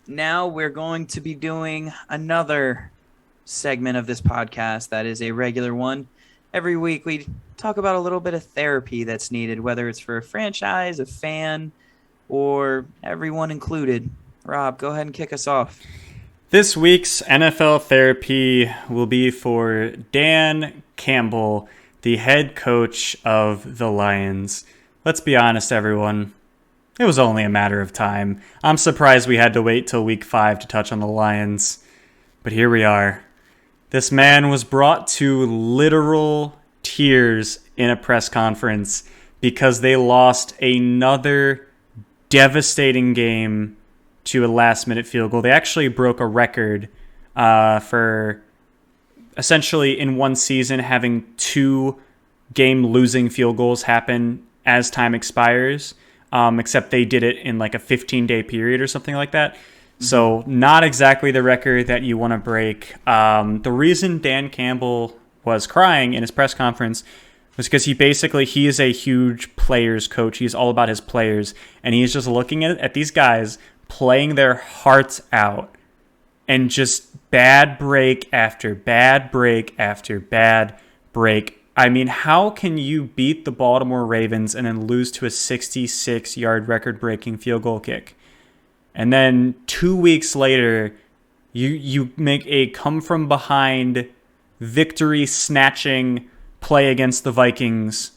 now we're going to be doing another segment of this podcast that is a regular one. Every week we talk about a little bit of therapy that's needed, whether it's for a franchise, a fan, or everyone included. Rob, go ahead and kick us off. This week's NFL therapy will be for Dan Campbell, the head coach of the Lions. Let's be honest, everyone. It was only a matter of time. I'm surprised we had to wait till week 5 to touch on the Lions. But here we are. This man was brought to literal tears in a press conference because they lost another devastating game to a last-minute field goal. They actually broke a record for essentially in one season having 2 game-losing field goals happen as time expires, except they did it in like a 15-day period or something like that. So not exactly the record that you want to break. The reason Dan Campbell was crying in his press conference was because he is a huge players coach. He's all about his players. And he's just looking at these guys playing their hearts out and just bad break after bad break after bad break. I mean, how can you beat the Baltimore Ravens and then lose to a 66-yard record-breaking field goal kick? And then 2 weeks later, you make a come-from-behind victory-snatching play against the Vikings,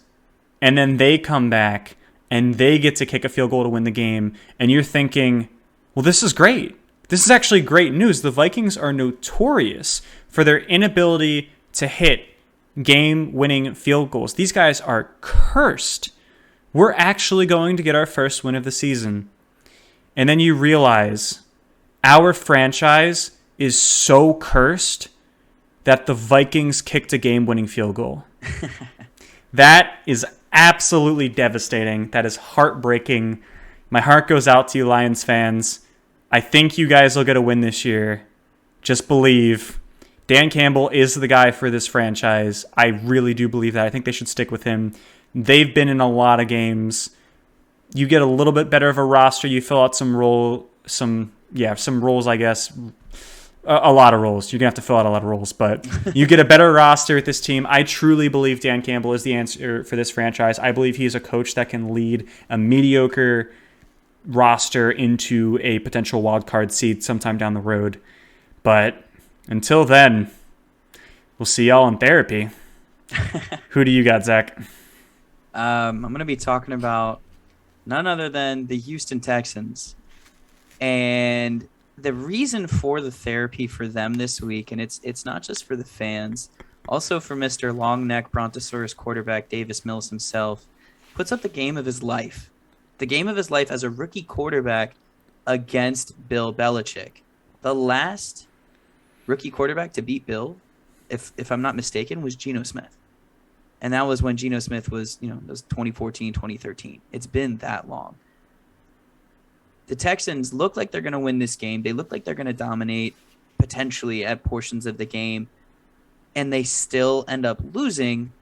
and then they come back, and they get to kick a field goal to win the game, and you're thinking, well, this is great. This is actually great news. The Vikings are notorious for their inability to hit game-winning field goals. These guys are cursed. We're actually going to get our first win of the season. And then you realize our franchise is so cursed that the Vikings kicked a game-winning field goal. That is absolutely devastating. That is heartbreaking. My heart goes out to you, Lions fans. I think you guys will get a win this year. Just believe. Dan Campbell is the guy for this franchise. I really do believe that. I think they should stick with him. They've been in a lot of games. You get a little bit better of a roster. You fill out some roles, I guess. A lot of roles. You're going to have to fill out a lot of roles, but you get a better roster with this team. I truly believe Dan Campbell is the answer for this franchise. I believe he's a coach that can lead a mediocre roster into a potential wild card seed sometime down the road. But until then, we'll see y'all in therapy. Who do you got, Zach? I'm going to be talking about none other than the Houston Texans. And the reason for the therapy for them this week, and it's not just for the fans, also for Mr. Longneck Brontosaurus quarterback Davis Mills himself, puts up the game of his life. The game of his life as a rookie quarterback against Bill Belichick. The last rookie quarterback to beat Bill, if I'm not mistaken, was Geno Smith. And that was when Geno Smith was, it was 2014, 2013. It's been that long. The Texans look like they're going to win this game. They look like they're going to dominate potentially at portions of the game. And they still end up losing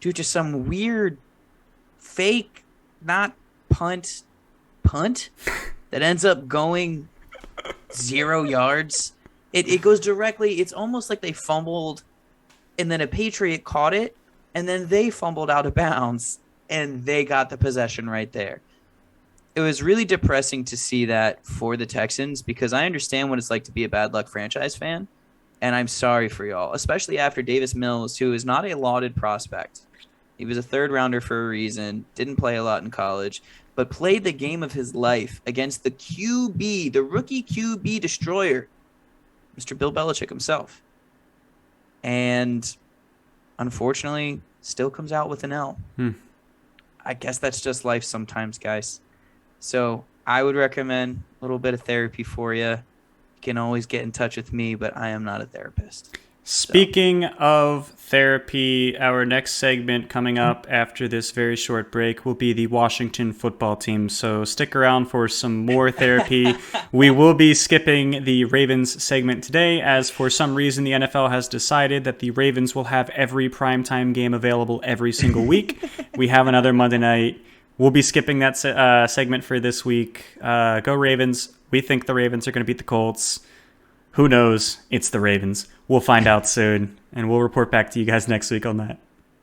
due to some weird fake, not punt that ends up going 0 yards. It goes directly. It's almost like they fumbled and then a Patriot caught it and then they fumbled out of bounds and they got the possession right there. It was really depressing to see that for the Texans because I understand what it's like to be a bad luck franchise fan, and I'm sorry for y'all, especially after Davis Mills, who is not a lauded prospect. He was a third-rounder for a reason, didn't play a lot in college, but played the game of his life against the QB, the rookie QB destroyer, Mr. Bill Belichick himself. And unfortunately, still comes out with an L. I guess that's just life sometimes, guys. So I would recommend a little bit of therapy for you. You can always get in touch with me, but I am not a therapist. Speaking of therapy, our next segment coming up after this very short break will be the Washington football team. So stick around for some more therapy. We will be skipping the Ravens segment today, as for some reason the NFL has decided that the Ravens will have every primetime game available every single week. We have another Monday night we'll be skipping that segment for this week. Go Ravens. We think the Ravens are going to beat the Colts. Who knows? It's the Ravens. We'll find out soon, and we'll report back to you guys next week on that.